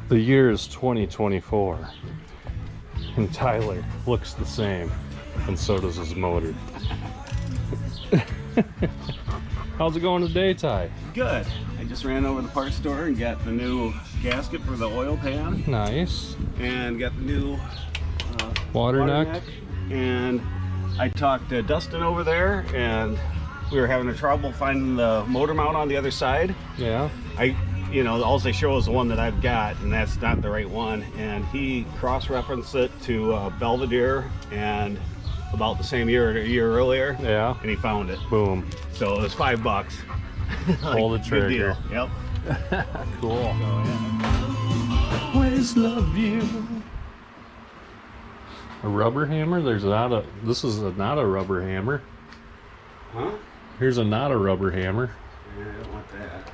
The year is 2024, and Tyler looks the same, and so does his motor. How's it going today, Ty? Good. I just ran over to the parts store and got the new gasket for the oil pan. Nice. And got the new water neck. And I talked to Dustin over there, and we were having trouble finding the motor mount on the other side. Yeah. You know, all they show is the one that I've got, and that's not the right one. And he cross-referenced it to Belvedere, and about the same year, a year earlier. Yeah. And he found it. Boom. So it was $5. Like, pull the trigger. Good deal. Yep. Cool. So, yeah. Always love you. A rubber hammer? There's not a. This is not a rubber hammer. Huh? Here's a not a rubber hammer. Yeah, I don't want that.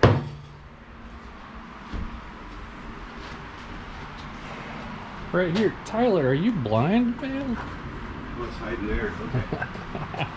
Right here. Tyler, are you blind, man? What's hiding there? Okay.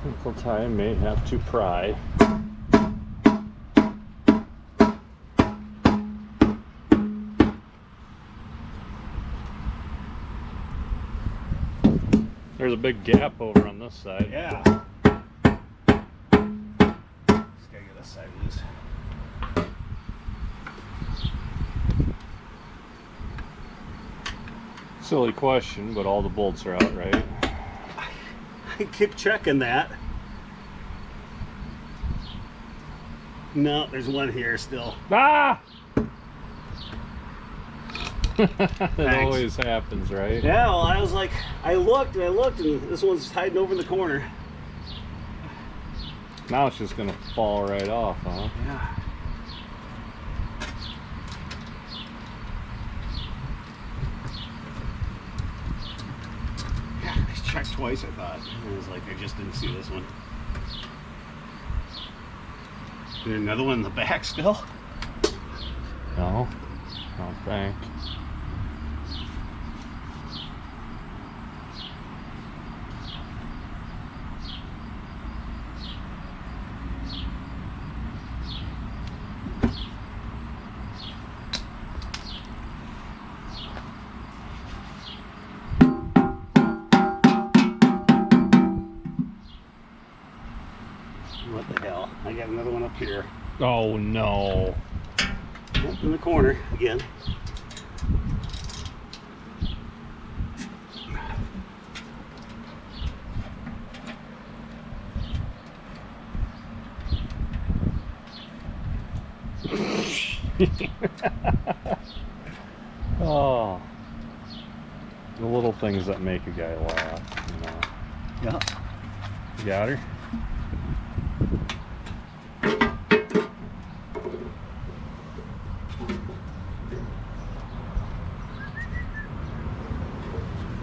Uncle Ty may have to pry. There's a big gap over on this side. Yeah. Just gotta get this side loose. Silly question, but all the bolts are out, right? I keep checking that. No, there's one here still. Ah! That always happens, right? Yeah, well, I was like, I looked, and this one's hiding over in the corner. Now it's just gonna fall right off, huh? Yeah. Yeah, I checked twice, I thought. I was like, I just didn't see this one. Is there another one in the back still? No, I don't think. What the hell? I got another one up here. Oh no. Up in the corner again. Oh. The little things that make a guy laugh, you know. Yeah. You got her?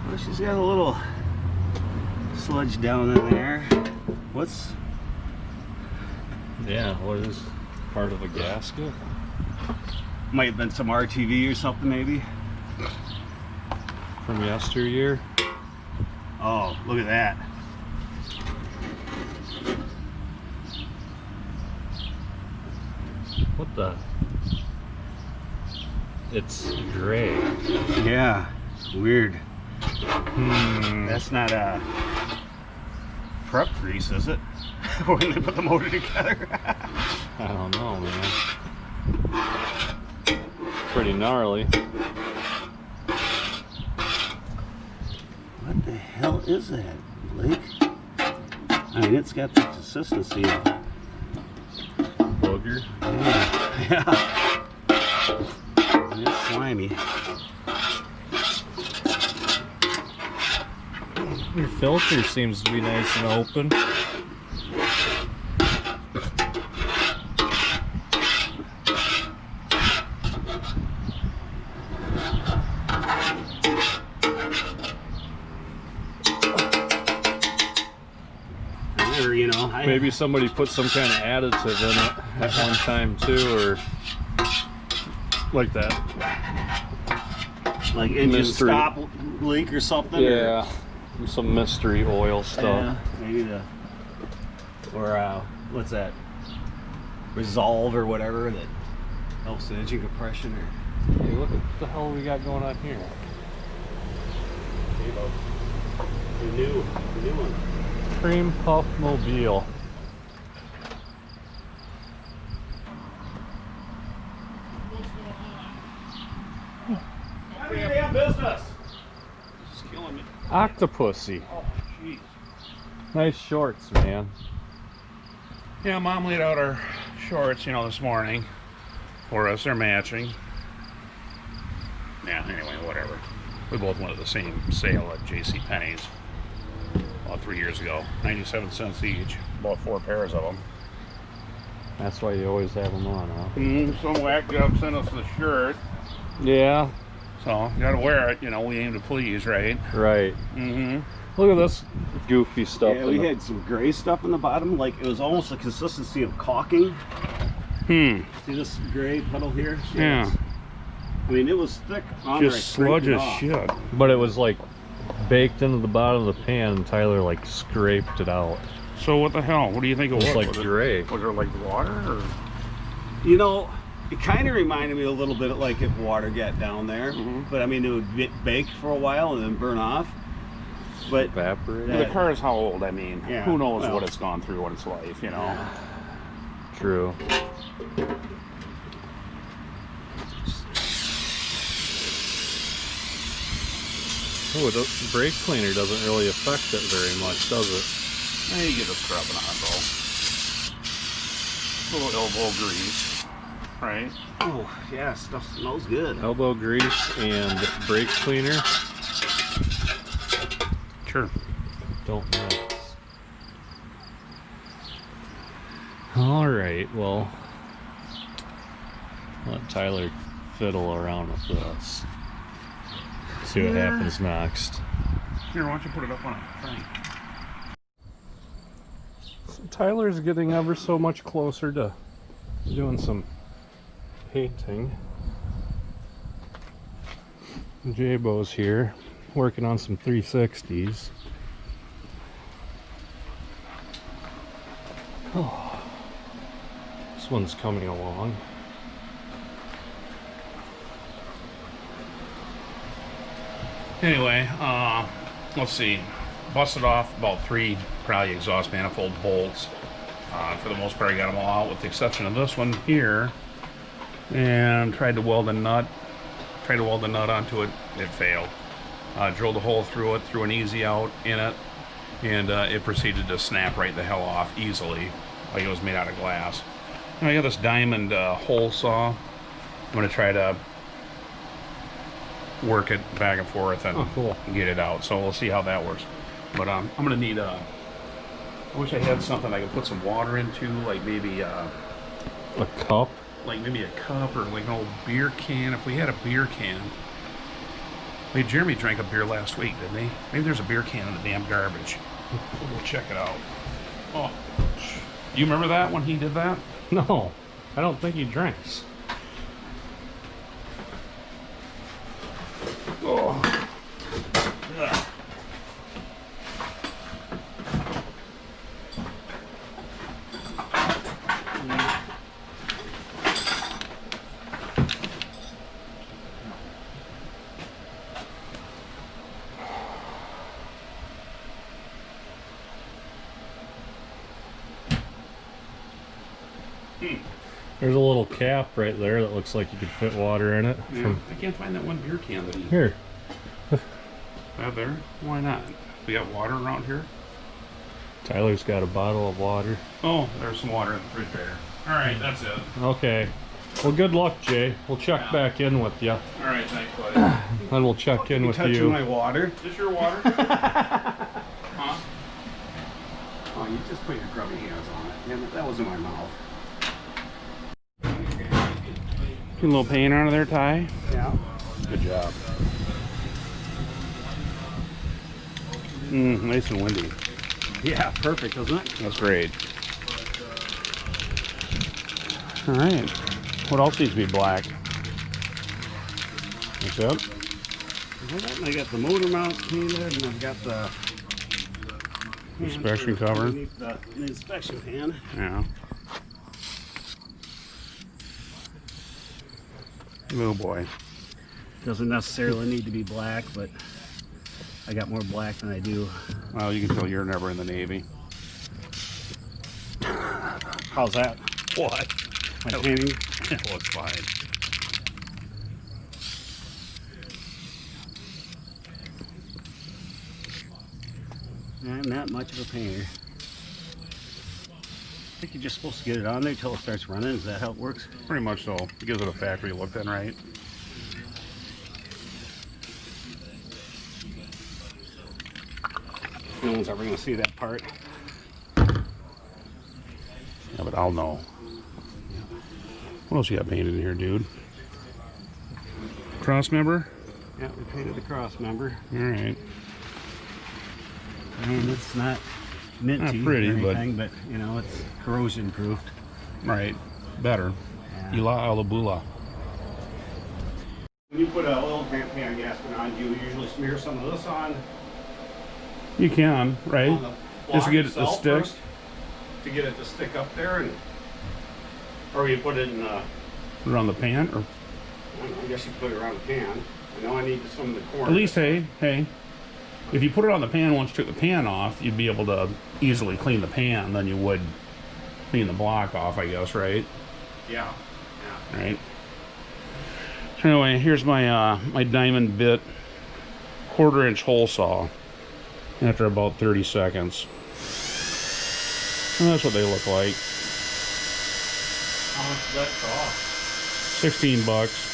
Well, she's got a little sludge down in there. What's? Yeah, what is part of a gasket? Might have been some RTV or something, maybe. From yesteryear? Oh, look at that. What the? It's gray. Yeah, weird. Hmm. That's not a prep grease, is it? When they put the motor together. I don't know, man. Pretty gnarly. What the hell is that, Blake? I mean, it's got the consistency of Booger. yeah. It's slimy. Your filter seems to be nice and open. or you know, maybe somebody put some kind of additive in it at one time too, or like that. Like engine mystery stop leak or something. Yeah, or some mystery oil stuff. Yeah, maybe what's that? Resolve or whatever that helps the engine compression. Or Hey, look at the hell we got going on here. the new one. Cream Puff Mobile. How do you have business? It's killing me. Octopussy. Oh, jeez. Nice shorts, man. Yeah, Mom laid out our shorts, you know, this morning for us. They're matching. Yeah, anyway, whatever. We both went to the same sale at JCPenney's about 3 years ago. 97 cents each. Bought 4 pairs of them. That's why you always have them on, huh? Some whack job sent us the shirt. Yeah. So, you gotta wear it. You know, we aim to please, right? Right. Mm-hmm. Look at this goofy stuff. Yeah, we had some gray stuff in the bottom. Like it was almost the consistency of caulking. See this gray puddle here? Yeah. I mean, it was thick on there. Just sludge as shit. But it was like baked into the bottom of the pan, and Tyler like scraped it out. So what the hell? What do you think it was? It was like was gray. Was there like water? Or? You know, it kind of reminded me a little bit of like if water got down there. But I mean, it would get baked for a while and then burn off. But Evaporate. The car is how old? I mean, Yeah, who knows well. what it's gone through, what its life, you know? True. Oh, the brake cleaner doesn't really affect it very much, does it? You get a scrubbing on though. A little elbow grease, right? oh yeah, stuff smells good. Elbow grease and brake cleaner. Sure. Don't mix. All right, well, let Tyler fiddle around with this. See what happens next. Here, why don't you put it up on a thing? So Tyler's getting ever so much closer to doing some painting. J-Bo's here working on some 360s. Oh, this one's coming along. Anyway, let's see. Busted off about 3 probably exhaust manifold bolts. For the most part, I got them all out with the exception of this one here. And tried to weld a nut. Onto it. It failed. Drilled a hole through it, threw an easy out in it, and it proceeded to snap right the hell off easily, like it was made out of glass. And I got this diamond hole saw. I'm going to try to work it back and forth and cool. get it out. So we'll see how that works. But I'm going to need I wish I had something I could put some water into, like maybe A cup? like maybe a cup or like an old beer can. If we had a beer can. Hey, Jeremy drank a beer last week, didn't he? Maybe there's a beer can in the damn garbage. We'll check it out. Oh, you remember that when he did that? No, I don't think he drinks. Oh. Ugh. There's a little cap right there that looks like you could fit water in it. Yeah, I can't find that one beer can that he Here. had there. Why not? We got water around here? Tyler's got a bottle of water. Oh, there's some water in the refrigerator. All right, that's it. Okay. Well, good luck, Jay. We'll check back in with you. All right, thanks, buddy. Then we'll check in with Touching you. my water. Is this your water? Huh? Oh, you just put your grubby hands on it. Damn it, that was in my mouth. Get a little paint out of there, Ty. Yeah. Good job. Nice and windy. Yeah, perfect, isn't it? That's great. All right. What else needs to be black? That's it? I got the motor mount painted, and I've got the Inspection cover. The inspection pan. Yeah. Oh boy. Doesn't necessarily need to be black, but I got more black than I do. Well, you can tell you're never in the Navy. How's that? What? My painting? It looks fine. I'm not much of a painter. I think you're just supposed to get it on there until it starts running. Is that how it works? Pretty much so. It gives it a factory look then, right? No one's ever going to see that part. Yeah, but I'll know. What else you got painted in here, dude? Cross member? Yeah, we painted the cross member. All right. I mean, it's not minty Not pretty, or anything, but you know, it's corrosion proofed. Right. Better. Yeah. Ila ala bula. When you put a little pan gasket on, do you usually smear some of this on You can, right? the Just to block get it to itself stick. first, to get it to stick up there, and or you put it in Put it on the pan, or I don't know, I guess you put it around the pan. I know I need some of the corners. at least, hey, if you put it on the pan, once you took the pan off, you'd be able to easily clean the pan than you would clean the block off, I guess, right? Yeah. Right. So anyway, here's my my diamond bit 1/4-inch hole saw. After about 30 seconds, and that's what they look like. How much does that cost? 16 bucks.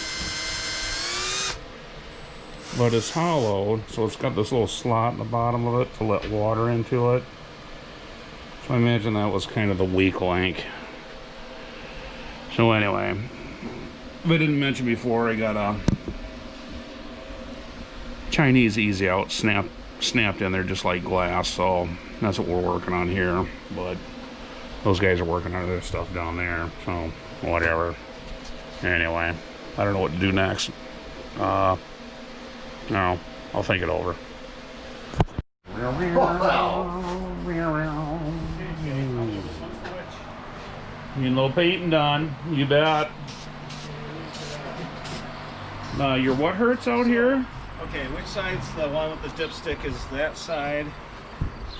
But it's hollow, so it's got this little slot in the bottom of it to let water into it. So I imagine that was kind of the weak link. So anyway, if I didn't mention before, I got a Chinese easy out snapped in there just like glass, so that's what we're working on here. But those guys are working on their stuff down there, so whatever. Anyway, I don't know what to do next. No, I'll think it over. You little painting done, you bet. Your what hurts out here? Okay, which side's the one with the dipstick? Is that side?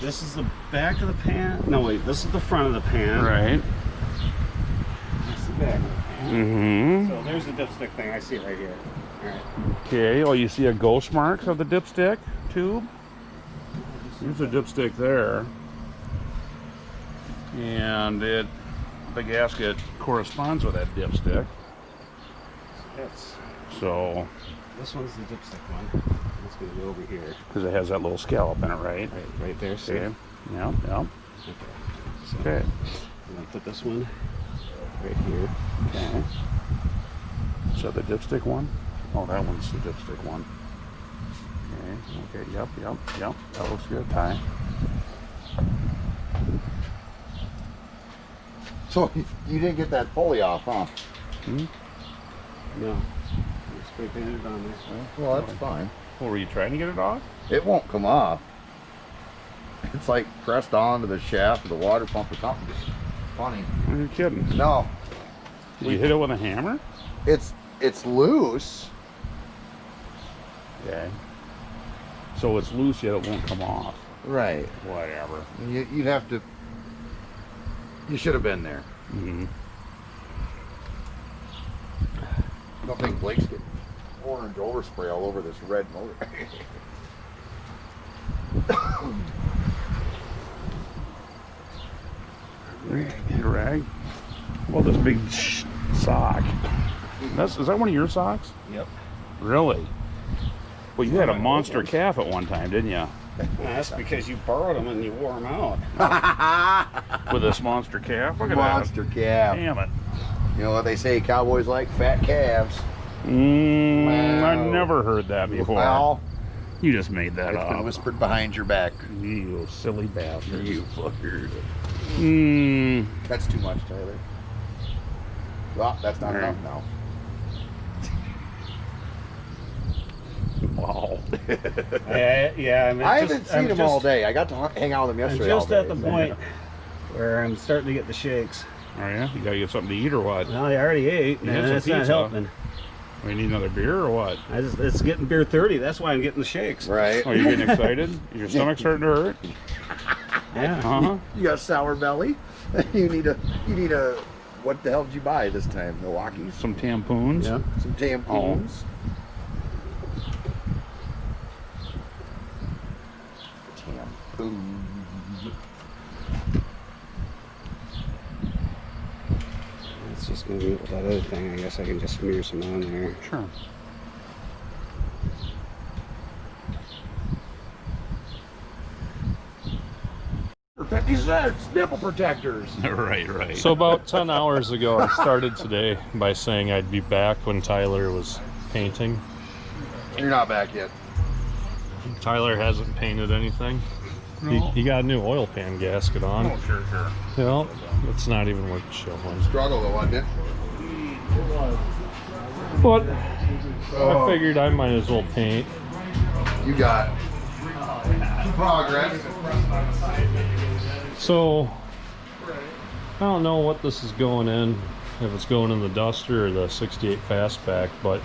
This is the back of the pan? No, wait, this is the front of the pan. Right. That's the back of the pan. Mm-hmm. So there's the dipstick thing. I see it right here. All right. Okay, well, you see a ghost marks of the dipstick tube? There's a dipstick there. And the gasket corresponds with that dipstick. So, This one's the dipstick one. It's going to go over here. because it has that little scallop in it, right? Right there, see? Okay. Yeah, yeah. Okay. So Okay. I'm going to put this one right here. Okay. So the dipstick one? Oh, that one's the dipstick one. Okay, yep. That looks good, Ty. So you didn't get that pulley off, huh? No. Spray painted it on there. Well, that's fine. What, were you trying to get it off? It won't come off. It's like pressed onto the shaft of the water pump or something. Funny. Are you kidding? No, Did you hit it with a hammer? it's loose. Okay. So it's loose yet it won't come off. Right. Whatever. You'd have to. You should have been there. Mm-hmm. I don't think Blake's getting orange overspray all over this red motor. Rag. Well, this big sock. Is that one of your socks? Yep. Really? Well, you had a monster calf at one time, didn't you? That's because you borrowed them and you wore them out. With this monster calf? Look at Monster that. calf. Damn it. You know what they say? Cowboys like fat calves. I've never heard that before. Well, You just made that It's been up. whispered behind your back. You silly bastard. You fucker. That's too much, Tyler. Well, that's not enough now. Wow. Yeah, I haven't seen him all day. I got to hang out with him yesterday. I'm just all at the day. point where I'm starting to get the shakes. Oh yeah? You gotta get something to eat or what? Well, I already ate, You had and some it's not pizza. helping. We need another beer or what? It's getting beer 30. That's why I'm getting the shakes. Right. Oh, you getting excited? Your stomach's starting to hurt? Yeah. Uh-huh. You got a sour belly. You need a. What the hell did you buy this time? Milwaukee's. Some tampoons. Yeah. Some tampons. Tampons. It's just going to be with that other thing. I guess I can just smear some on there. Sure. For 50 cents, nipple protectors. Right. So about 10 hours ago, I started today by saying I'd be back when Tyler was painting. You're not back yet. Tyler hasn't painted anything. No. He got a new oil pan gasket on. Oh, sure. Well, it's not even worth showing. Struggle though, wasn't it? But I figured I might as well paint. You got progress. So I don't know what this is going in, if it's going in the Duster or the 68 Fastback, but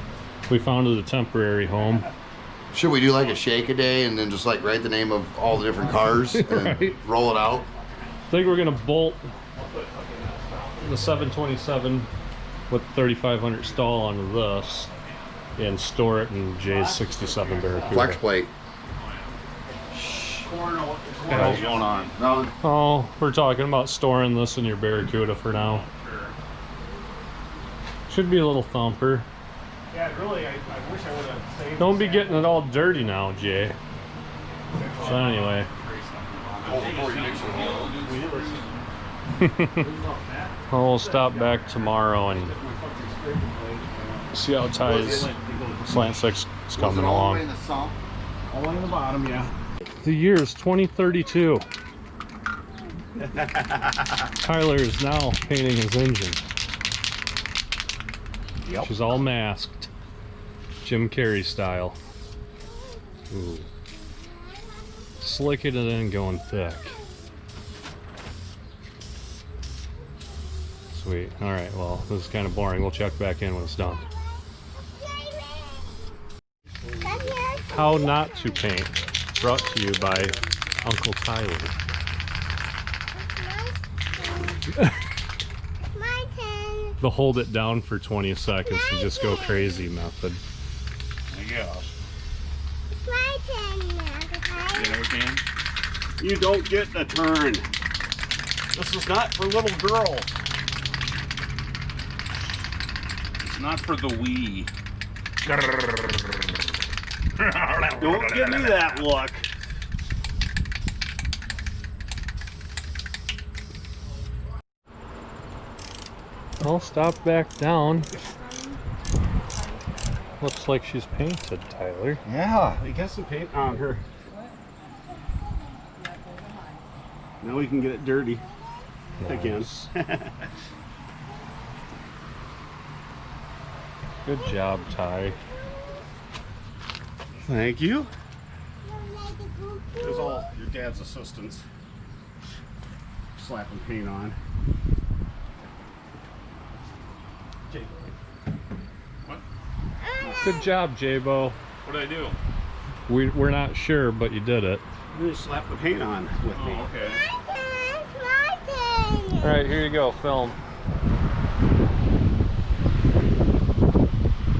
we found it a temporary home. Should we do like a shake a day and then just like write the name of all the different cars and Right. roll it out? I think we're gonna bolt the 727 with 3500 stall onto this and store it in Jay's 67 Barracuda. Flex plate. What the hell's going on? No, Oh, we're talking about storing this in your Barracuda for now. Should be a little thumper. Yeah, really, I wish I would have saved. Don't be getting it all dirty now, Jay. So anyway, I'll stop back tomorrow and see how Ty's Slant 6 is coming along. All in the bottom, yeah. The year is 2032. Tyler is now painting his engine. Yep. She's all masked. Jim Carrey style. Ooh. Slicking it in, going thick. Sweet. Alright, well, this is kind of boring. We'll check back in when it's done. How Not to Paint. Brought to you by Uncle Tyler. My turn. The hold it down for 20 seconds and just go crazy method. I guess. My turn now, okay? You know, Ken? You don't get the turn. This is not for little girls. It's not for the Wii. Don't give me that look. I'll stop back down. Looks like she's painted, Tyler. Yeah. We got some paint on her. Now we can get it dirty again. Nice. Good job, Ty. Thank you. There's all your dad's assistants slapping paint on. Jake. What? Good job, J-Bo. What did I do? We're not sure, but you did it. You just slap the paint on with me. Oh, okay. My turn. All right, here you go, film.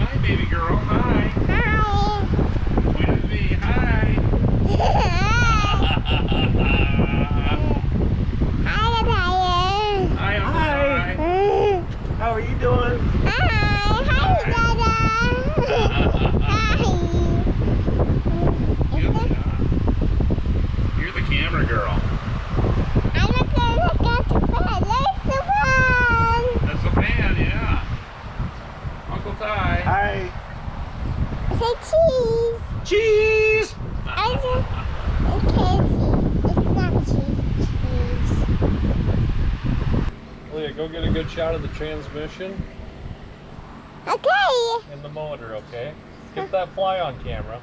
Hi, baby girl. Hi. Hi. Point at me. Hi. Hi, Tyler. Hi, Uncle Ty. How are you doing? Hi, Dada. Hi. Good job. You're the camera girl. I'm gonna get the fan. Let's the fan. That's the fan, yeah. Uncle Ty. Hi. Say cheese. Cheese! go get a good shot of the transmission Okay. and the motor, okay? Get that fly on camera.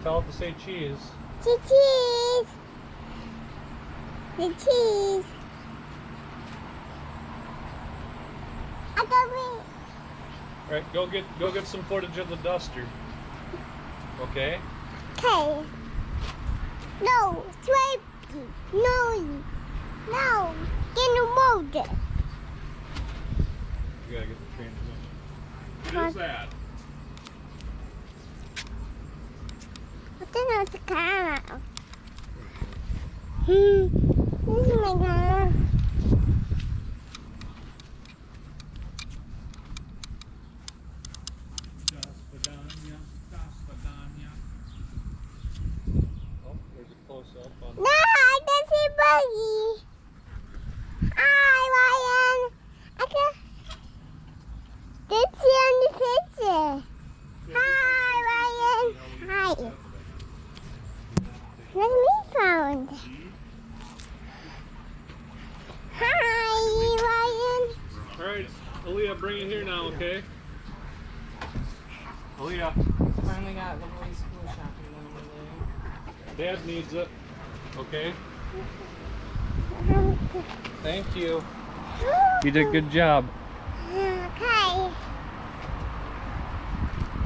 Tell it to say cheese. Cheese. The cheese. I got me. Right, go get some footage of the duster. Okay? Okay. No, swipe. No. No. Get the motor. You gotta get the transmission. What is that? I don't know the camera. This is my camera. Oh, there's a close-up on. No, I can see Buggy. Hi, Ryan. I can. Did see on the picture. Hi, Ryan. Hi. Let me found. Hi, Ryan. Alright, Aaliyah, bring it here now, okay? Aaliyah, Finally got the boys' school shopping done today. Dad needs it. Okay? Thank you. You did a good job. Okay.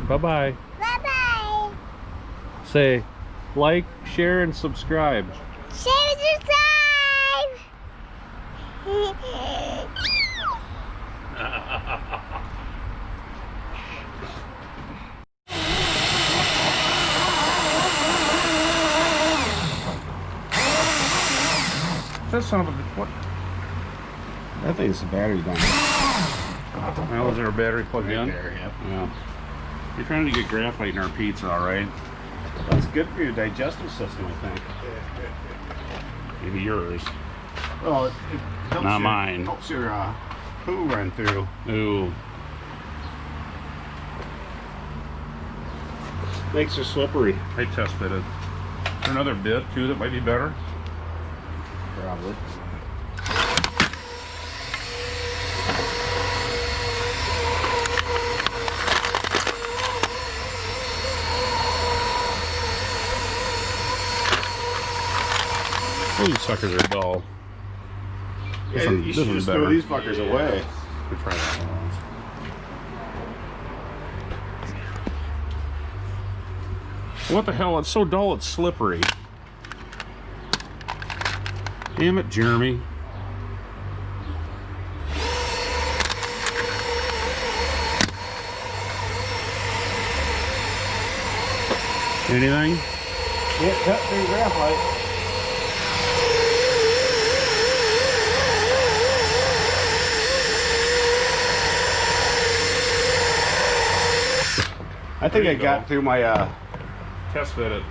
Bye-bye. Bye-bye. Say, like, share, and subscribe. Share and subscribe. That son of a what? I think it's the battery's down. Well, is there a battery plugged in? There, yep. Yeah. You're trying to get graphite in our pizza, all right? That's good for your digestive system, I think. Maybe yours. Well, it helps Not mine. Helps your poo run through. Ooh. Makes her slippery. I test fitted. Is there another bit too that might be better? Probably. Oh, these suckers are dull. Yeah, one- you should one's just throw these fuckers away. We try that one once. What the hell? It's so dull, it's slippery. Damn it, Jeremy. Anything? Can't cut through graphite. I think There I you got go. through my Test fit it.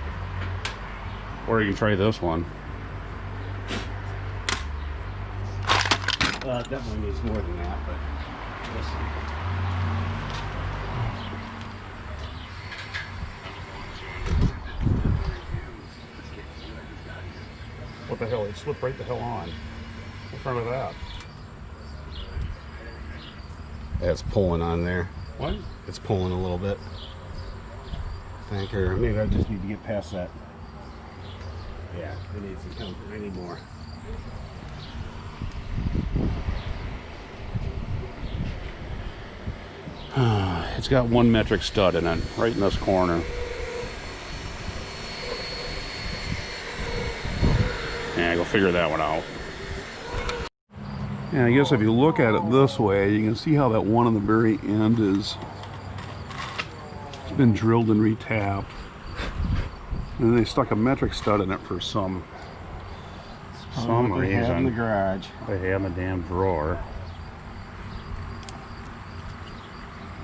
Or you can try this one. definitely needs more than that, but we'll see. What the hell? It slipped right the hell on. What's wrong with that? Yeah, it's pulling on there. What? It's pulling a little bit. I think, or maybe I just need to get past that. Yeah, it needs to come. I need more. It's got 1 metric stud in it, right in this corner. Yeah, go figure that one out. And I guess if you look at it this way, you can see how that one on the very end is it's been drilled and retapped. And they stuck a metric stud in it for some What they have in the reason. garage. They have a damn drawer.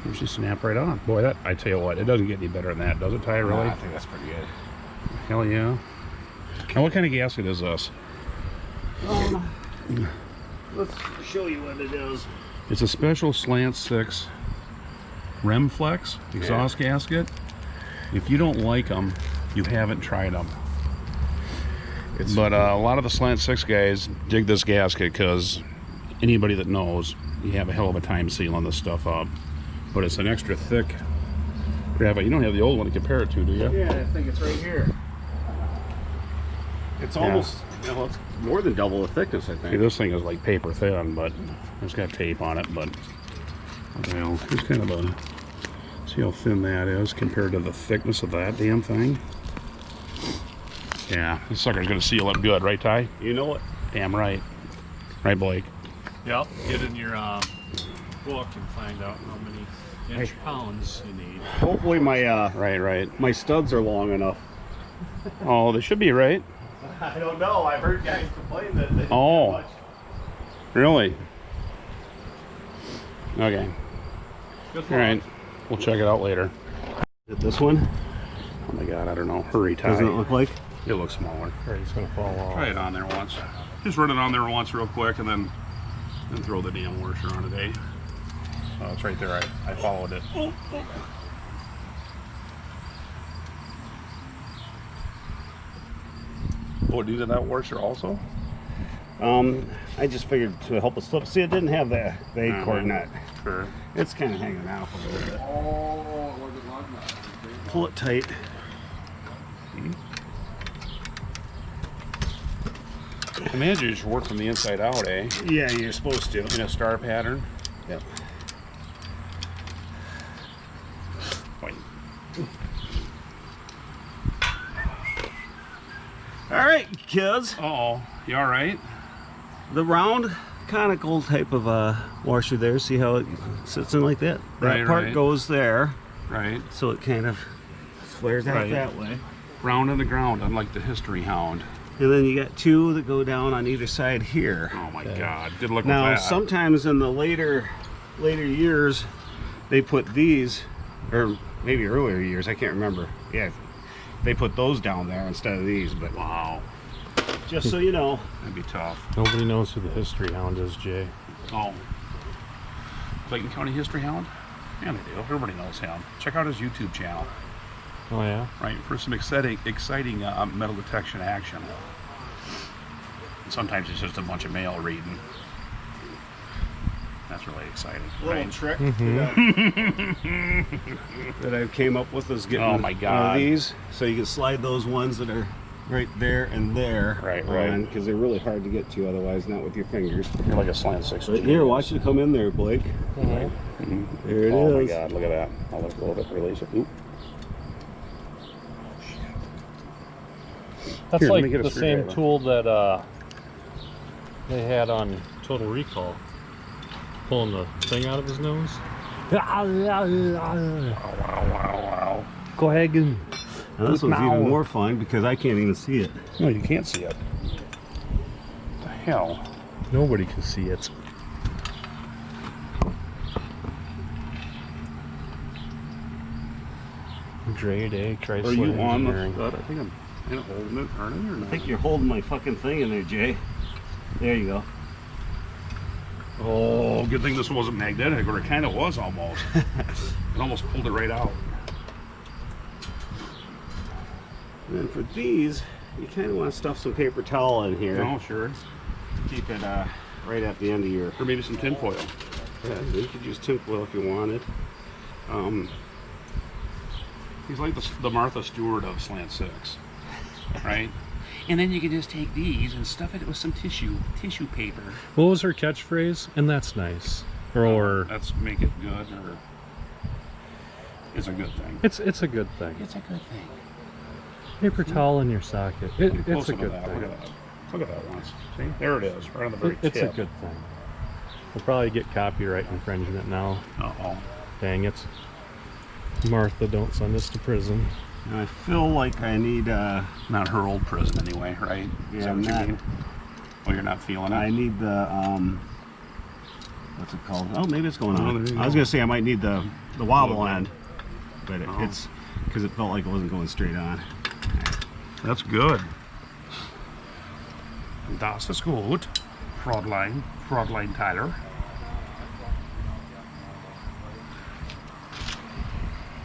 Usually snap right on. Boy, that, I tell you what, it doesn't get any better than that, does it, Ty, really? I think that's pretty good. Hell yeah. Now, what kind of gasket is this? Let's show you what it is. It's a special Slant 6 Remflex exhaust gasket. If you don't like them, you haven't tried them. But a lot of the Slant 6 guys dig this gasket because anybody that knows, you have a hell of a time sealing this stuff up. But it's an extra thick graphite. You don't have the old one to compare it to, do you? Yeah, I think it's right here. It's almost, you know, it's more than double the thickness, I think. See, this thing is like paper thin, but it's got tape on it. But you know, it's kind of a, see how thin that is compared to the thickness of that damn thing. Yeah, this sucker's gonna seal up good, right, Ty? You know what? Damn right. Right, Blake? Yep. Get in your book and find out how many inch pounds you need. Hopefully my Right. my studs are long enough. Oh, they should be, right? I don't know. I've heard guys complain that they Oh. much. Really? Okay. All right. We'll check it out later. This one? Oh my God, I don't know. Hurry, Ty. Doesn't it look like? It looks smaller. Right, it's gonna fall off. Try it on there once. Just run it on there once real quick and then throw the damn washer on today. Oh, it's right there. I followed it. Oh, do that washer also? I just figured to help it slip. See, it didn't have the acorn nut. Sure. It's kind of hanging out a little bit. Oh, look at lug nut. Pull it tight. I imagine you should work from the inside out, eh? Yeah, you're supposed to. In a star pattern. Yep. Wait. All right, kids. Uh-oh. You all right? The round conical type of washer there. See how it sits in like that? That Right, part right. goes there, Right. so it kind of flares out Right. that way. Round on the ground, unlike the History Hound. And then you got two that go down on either side here. Oh my God. Good luck Now, with that. sometimes in the later years, they put these, or maybe earlier years, I can't remember. Yeah, they put those down there instead of these. But Wow. just so you know, That'd be tough. Nobody knows who the History Hound is, Jay. Oh. Clayton County History Hound? Yeah, they do. Everybody knows him. Check out his YouTube channel, Oh yeah. right? For some exciting metal detection action. And sometimes it's just a bunch of mail reading. That's really exciting, little right? trick that I came up with is getting Oh my one God. of these, so you can slide those ones that are right there and there, Right. because they're really hard to get to otherwise, not with your fingers. You're like a Slant 6. Right here, watch it come in there, Blake. Mhm. There it Oh my is. God, look at that. I'll let go of it, release it. Oop. That's Here, let like me get a the same screwdriver. tool that they had on Total Recall. Pulling the thing out of his nose. Wow. Go ahead and Now, this one's Now. even more fun because I can't even see it. No, you can't see it. What the hell? nobody can see it. Grade A, Chrysler Are you on the Engineering. stud? I think I'm kind of holding it, aren't I, or I not? think you're holding my fucking thing in there, Jay. There you go. Oh, good thing this wasn't magnetic, or it kind of was almost. It almost pulled it right out. And then for these, you kind of want to stuff some paper towel in here. Oh, sure. Keep it right at the end of your. Or maybe some tin foil. Yeah, you could use tinfoil if you wanted. He's like the Martha Stewart of Slant 6, right? And then you can just take these and stuff it with some tissue paper. What was her catchphrase? And that's nice. Or Let's make it good, or it's a good thing. it's a good thing. It's a good thing. Paper towel in your socket. It's Close a enough good that. thing. Look at that. Look at that once. See? There it is, right on the very It's a tip. good thing. We'll probably get copyright infringement now. Uh-oh. Dang it. Martha, don't send us to prison. And I feel like I need. Not her old prison anyway, right? Is Yeah, that what you not- mean? Oh, you're not feeling I it? need the. What's it called? Oh, maybe it's going Oh, on. there you I was go. gonna say I might need the wobble Little end, but Oh. it's because it felt like it wasn't going straight on. That's good. Das ist gut. Fräulein Tyler.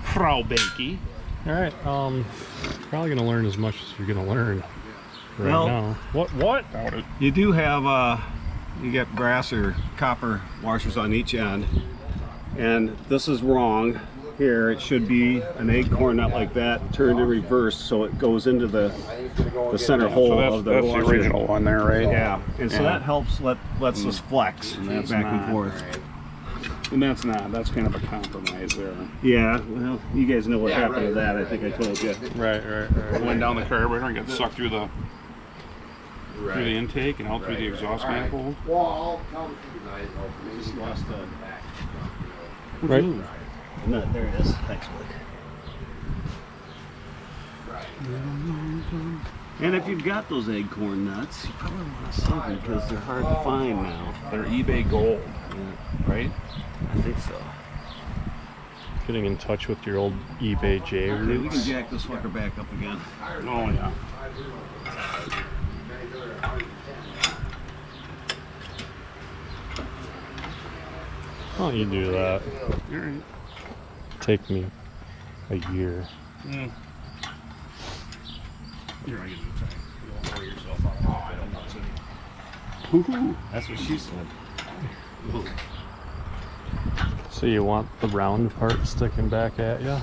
Frau Bakey. All right. Probably gonna learn as much as you're gonna learn right Well- now. What? Doubt it. You do have you get brass or copper washers on each end, and this is wrong. Here it should be an acorn nut like that, turned in reverse so it goes into the center hole So that's, of the that's washer. the original one there, right? Yeah, and so Yeah. that helps lets us flex that's back not- and forth. And that's kind of a compromise there. Yeah, well, you guys know what happened to that. I think I told you. Right. It went down the carburetor and got sucked through the intake and out through the exhaust manifold. Well, I'll tell you guys. Just lost the Right. nut. There it is. Thanks, Luke. And if you've got those acorn nuts, you probably want to sell them because they're hard to find now. They're eBay gold, right? I think so. Getting in touch with your old eBay J Okay, we can roots. jack this fucker back up again. Oh yeah. Why don't you do that? All right. Take me a year. Mm. Here, I get it. You don't worry yourself out. I don't know. That's what she said. So you want the round part sticking back at you?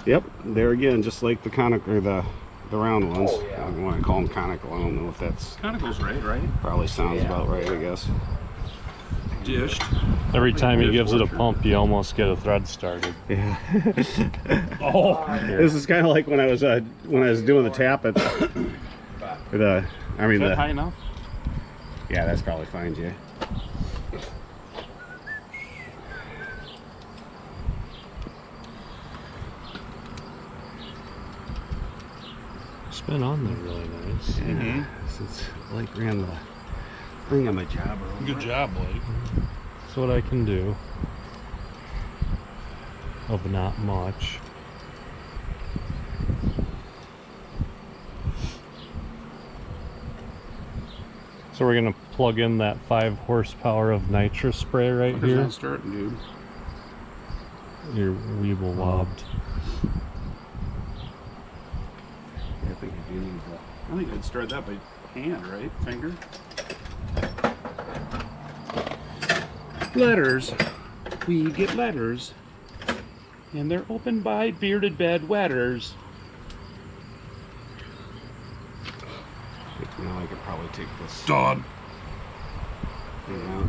Yep, there again, just like the conic or the round ones. I don't want to call them conical. I don't know if that's Conical's right? probably sounds about right, I guess. Dished. Every time he gives it a pump, you almost get a thread started. Yeah. Oh. This is kind of like when I was doing the tap at the Is that high enough? yeah, that's probably fine, Jay. Spin on there really nice. Mm-hmm. Since Blake ran the thing on my job. Good job, Blake. That's what I can do. Of not much. So we're gonna plug in that 5 horsepower of nitrous spray right Where's here. that starting, dude? Your weeble wobbed. I think if you need that. I think I'd start that by hand, right? Finger. Letters. We get letters. And they're opened by bearded bedwetters. Now I could probably take this. Dog. Yeah.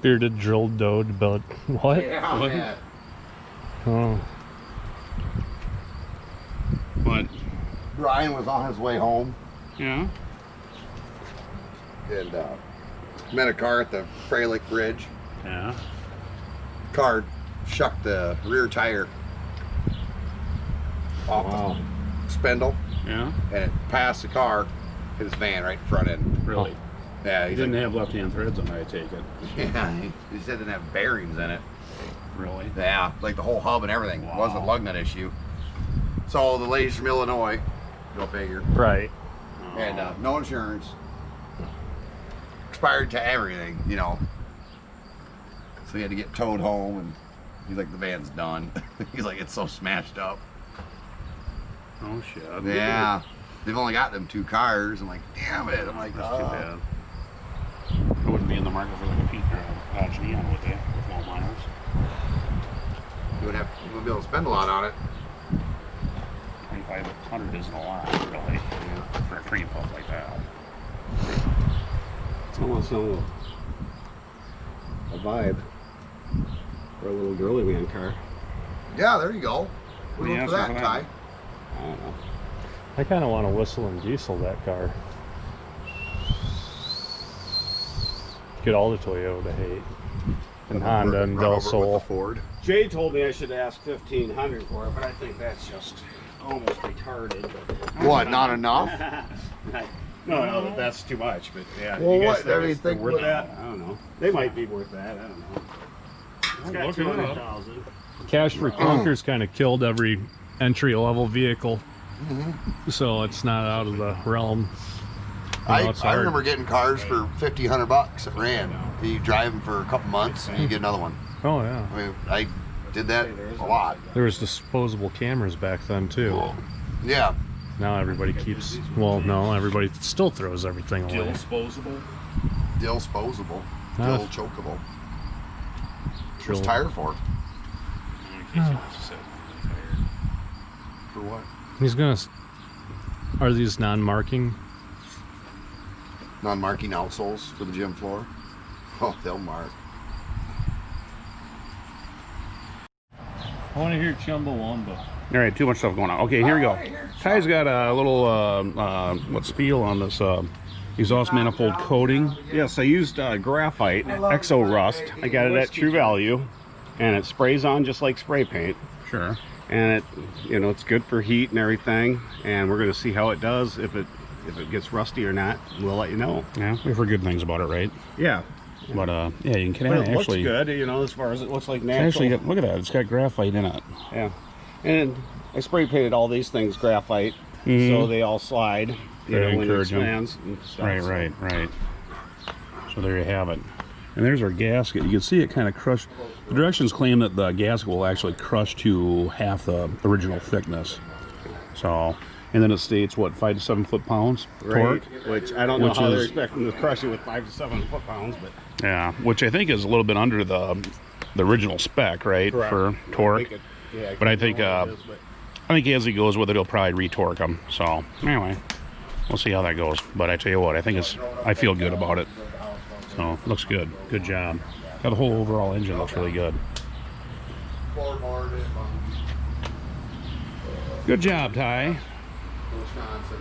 Bearded drilled dode, but what? Yeah, What? man. Oh, But, Brian was on his way home yeah. and met a car at the Fralick Bridge. Yeah. Car shucked the rear tire off the spindle, Yeah. and it passed the car, hit his van right in front end. Really? Yeah, He he's didn't like, have left-hand threads on it, I take it. yeah, he said it didn't have bearings in it. Really? Yeah, like the whole hub and everything. It wasn't a Wow. lug nut issue. So the ladies from Illinois, go figure, right. and no insurance, expired to everything, you know. So he had to get towed home, and he's like, the van's done. He's like, it's so smashed up. Oh, shit. Yeah, they've only got them 2 cars. I'm like, damn it. I'm like, That's too bad. I wouldn't be in the market for like a Pete or a Dodge Neon, would they? With low miles. you wouldn't be able to spend a lot on it. 2,500 isn't a lot, really, for a cream puff like that. It's almost a vibe for a little girly man car. Yeah, there you go. What do you Yeah, want for that, something Ty? like I don't know. I kind of want to whistle and diesel that car. Get all the Toyota hate. And Honda and Run over Del with the Sol. Ford. Jay told me I should ask $1,500 for it, but I think that's just almost retarded. What, not enough? No, that's too much. But yeah, Well, you guys what, I mean, it's- they're think worth what- that? I don't know. They might be worth that. I don't know. It's got Look it up. 200,000. Cash for Clunkers kind of killed every entry level vehicle. So it's not out of the realm. You know, it's I hard. remember getting cars for $1,500 at Rand. You drive them for a couple months and you get another one. Oh yeah. I mean, I did that a lot. There was disposable cameras back then too. Yeah. Now everybody keeps, well no, everybody still throws everything away. Disposable. disposable, Ah. dill chokeable. What's Drill. tire for? In case he wants to sit tired. For what? He's gonna. Are these non-marking? Non-marking outsoles for the gym floor. Oh, they'll mark. I want to hear Chumbawamba. All right, too much stuff going on. Okay, here we go. Ty's got a little what spiel on this exhaust manifold coating. Yes, I used Graphite Exo Rust. I got it at True Value, and it sprays on just like spray paint. Sure. And it, you know, it's good for heat and everything. And we're going to see how it does. If it gets rusty or not, we'll let you know. Yeah, we've heard good things about it, right? Yeah, But yeah, you can but it actually looks good. You know, as far as it looks like it's natural. actually got, look at that. It's got graphite in it. Yeah, and I spray painted all these things Graphite, so they all slide. You Very know, when it encouraging. expands and stuff. Right. So there you have it. And there's our gasket. You can see it kind of crushed. The directions claim that the gasket will actually crush to half the original thickness. So, and then it states what, 5 to 7 foot-pounds Right, torque. which I don't know Which how they're is- expecting to crush it with 5 to 7 foot-pounds, but Yeah, which I think is a little bit under the original spec, right, Correct. for torque. But I think I think as he goes with it, he'll probably retorque them. So anyway, we'll see how that goes. But I tell you what, I feel good about it. So looks good. Good job. Got the whole overall engine looks really good. Good job, Ty. Wisconsin.